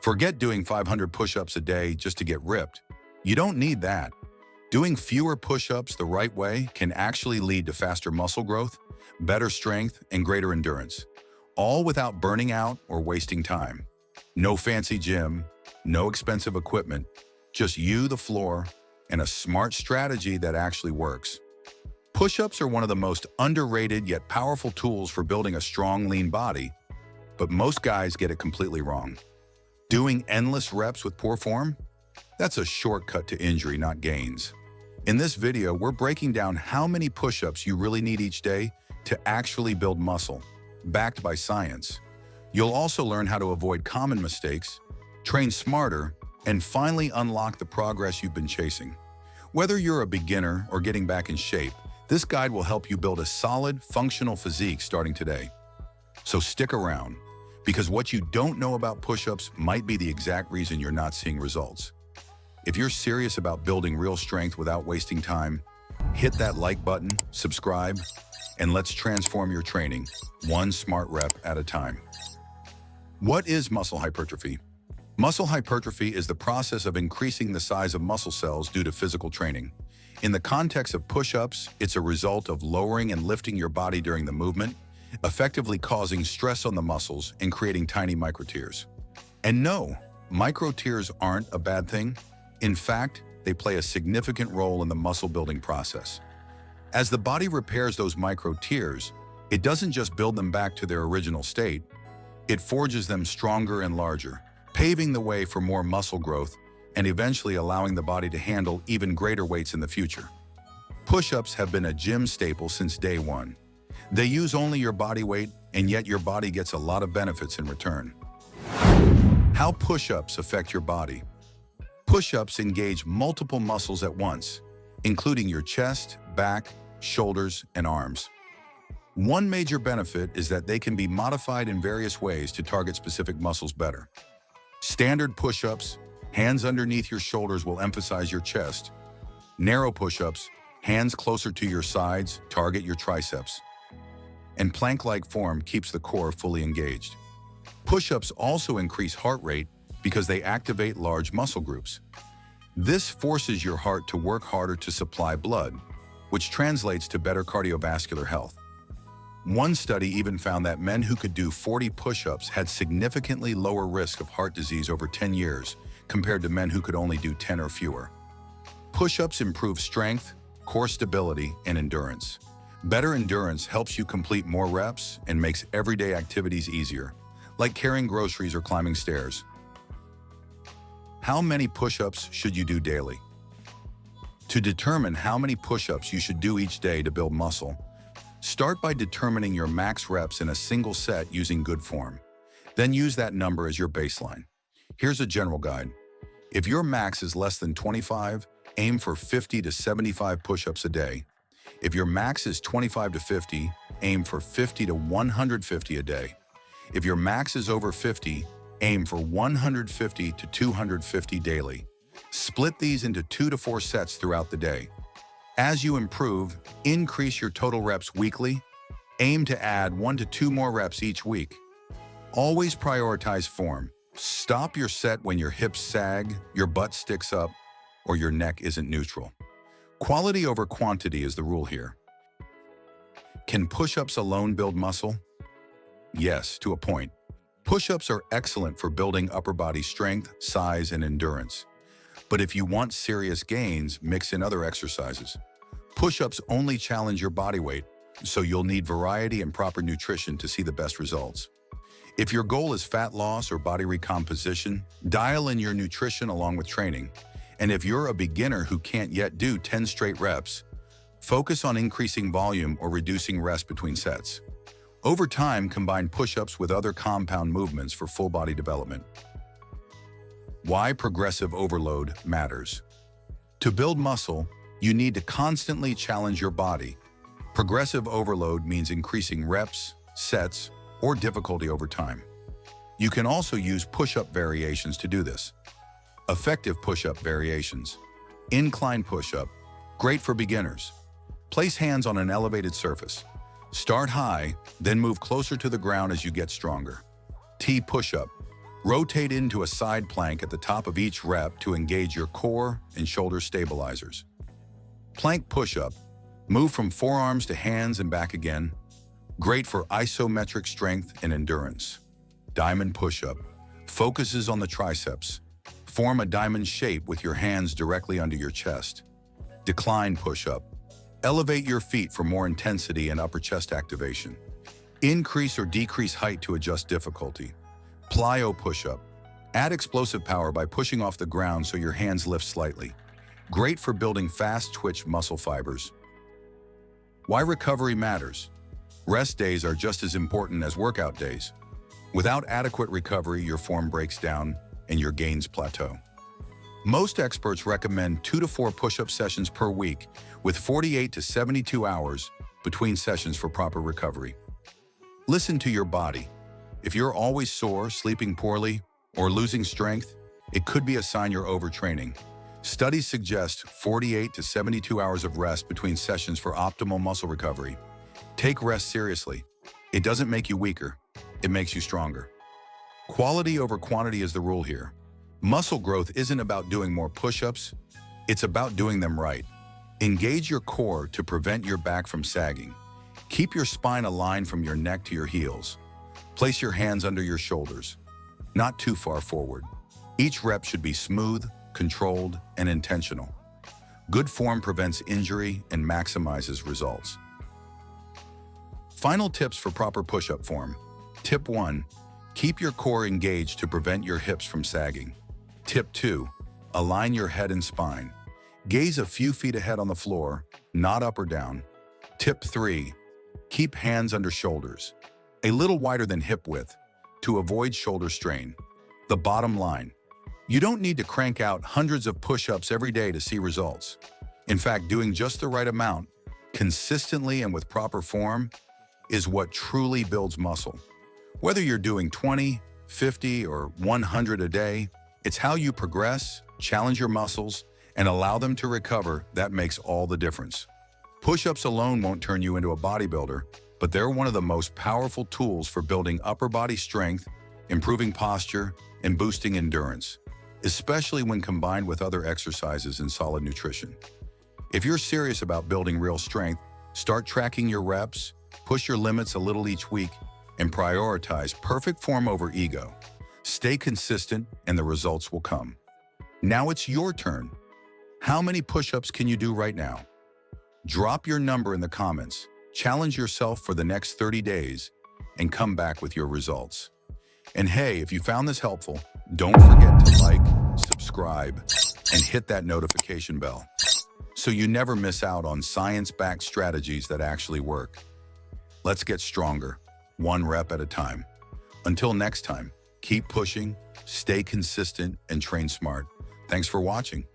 Forget doing 500 push-ups a day just to get ripped. You don't need that. Doing fewer push-ups the right way can actually lead to faster muscle growth, better strength, and greater endurance, all without burning out or wasting time. No fancy gym, no expensive equipment, just you, the floor, and a smart strategy that actually works. Push-ups are one of the most underrated yet powerful tools for building a strong, lean body, but most guys get it completely wrong. Doing endless reps with poor form? That's a shortcut to injury, not gains. In this video, we're breaking down how many push-ups you really need each day to actually build muscle, backed by science. You'll also learn how to avoid common mistakes, train smarter, and finally unlock the progress you've been chasing. Whether you're a beginner or getting back in shape, this guide will help you build a solid, functional physique starting today. So stick around, because what you don't know about push-ups might be the exact reason you're not seeing results. If you're serious about building real strength without wasting time, hit that like button, subscribe, and let's transform your training, one smart rep at a time. What is muscle hypertrophy? Muscle hypertrophy is the process of increasing the size of muscle cells due to physical training. In the context of push-ups, it's a result of lowering and lifting your body during the movement, effectively causing stress on the muscles and creating tiny microtears. And no, microtears aren't a bad thing. In fact, they play a significant role in the muscle building process. As the body repairs those microtears, it doesn't just build them back to their original state, it forges them stronger and larger, paving the way for more muscle growth and eventually allowing the body to handle even greater weights in the future. Push-ups have been a gym staple since day one. They use only your body weight, and yet your body gets a lot of benefits in return. How push-ups affect your body? Push-ups engage multiple muscles at once, including your chest, back, shoulders, and arms. One major benefit is that they can be modified in various ways to target specific muscles better. Standard push-ups, hands underneath your shoulders, will emphasize your chest. Narrow push-ups, hands closer to your sides, target your triceps. And plank-like form keeps the core fully engaged. Push-ups also increase heart rate because they activate large muscle groups. This forces your heart to work harder to supply blood, which translates to better cardiovascular health. One study even found that men who could do 40 push-ups had significantly lower risk of heart disease over 10 years compared to men who could only do 10 or fewer. Push-ups improve strength, core stability, and endurance. Better endurance helps you complete more reps and makes everyday activities easier, like carrying groceries or climbing stairs. How many push-ups should you do daily? To determine how many push-ups you should do each day to build muscle, start by determining your max reps in a single set using good form. Then use that number as your baseline. Here's a general guide. If your max is less than 25, aim for 50 to 75 push-ups a day. If your max is 25 to 50, aim for 50 to 150 a day. If your max is over 50, aim for 150 to 250 daily. Split these into 2 to 4 sets throughout the day. As you improve, increase your total reps weekly. Aim to add 1 to 2 more reps each week. Always prioritize form. Stop your set when your hips sag, your butt sticks up, or your neck isn't neutral. Quality over quantity is the rule here. Can push-ups alone build muscle? Yes, to a point. Push-ups are excellent for building upper body strength, size, and endurance. But if you want serious gains, mix in other exercises. Push-ups only challenge your body weight, so you'll need variety and proper nutrition to see the best results. If your goal is fat loss or body recomposition, dial in your nutrition along with training. And if you're a beginner who can't yet do 10 straight reps, focus on increasing volume or reducing rest between sets. Over time, combine push-ups with other compound movements for full body development. Why progressive overload matters. To build muscle, you need to constantly challenge your body. Progressive overload means increasing reps, sets, or difficulty over time. You can also use push-up variations to do this. Effective push-up variations. Incline push-up, great for beginners. Place hands on an elevated surface. Start high, then move closer to the ground as you get stronger. T push-up, Rotate into a side plank at the top of each rep to engage your core and shoulder stabilizers. Plank push-up. Move from forearms to hands and back again. Great for isometric strength and endurance. Diamond push-up. Focuses on the triceps. Form a diamond shape with your hands directly under your chest. Decline push-up. Elevate your feet for more intensity and upper chest activation. Increase or decrease height to adjust difficulty. Plyo push-up. Add explosive power by pushing off the ground so your hands lift slightly. Great for building fast twitch muscle fibers. Why recovery matters. Rest days are just as important as workout days. Without adequate recovery, your form breaks down and your gains plateau. Most experts recommend 2 to 4 push-up sessions per week, with 48 to 72 hours between sessions for proper recovery. Listen to your body. If you're always sore, sleeping poorly, or losing strength, it could be a sign you're overtraining. Studies suggest 48 to 72 hours of rest between sessions for optimal muscle recovery. Take rest seriously. It doesn't make you weaker, it makes you stronger. Quality over quantity is the rule here. Muscle growth isn't about doing more push-ups, it's about doing them right. Engage your core to prevent your back from sagging. Keep your spine aligned from your neck to your heels. Place your hands under your shoulders, not too far forward. Each rep should be smooth, controlled, and intentional. Good form prevents injury and maximizes results. Final tips for proper push-up form. Tip 1. Keep your core engaged to prevent your hips from sagging. Tip 2. Align your head and spine. Gaze a few feet ahead on the floor, not up or down. Tip 3. Keep hands under shoulders, a little wider than hip width, to avoid shoulder strain. The bottom line: you don't need to crank out hundreds of push-ups every day to see results. In fact, doing just the right amount, consistently and with proper form, is what truly builds muscle. Whether you're doing 20, 50, or 100 a day, it's how you progress, challenge your muscles, and allow them to recover that makes all the difference. Push-ups alone won't turn you into a bodybuilder, but they're one of the most powerful tools for building upper body strength, improving posture, and boosting endurance, especially when combined with other exercises and solid nutrition. If you're serious about building real strength, start tracking your reps, push your limits a little each week, and prioritize perfect form over ego. Stay consistent and the results will come. Now it's your turn. How many push-ups can you do right now? Drop your number in the comments, challenge yourself for the next 30 days, and come back with your results. And hey, if you found this helpful, don't forget to like, subscribe, and hit that notification bell so you never miss out on science-backed strategies that actually work. Let's get stronger, one rep at a time. Until next time, keep pushing, stay consistent, and train smart. Thanks for watching.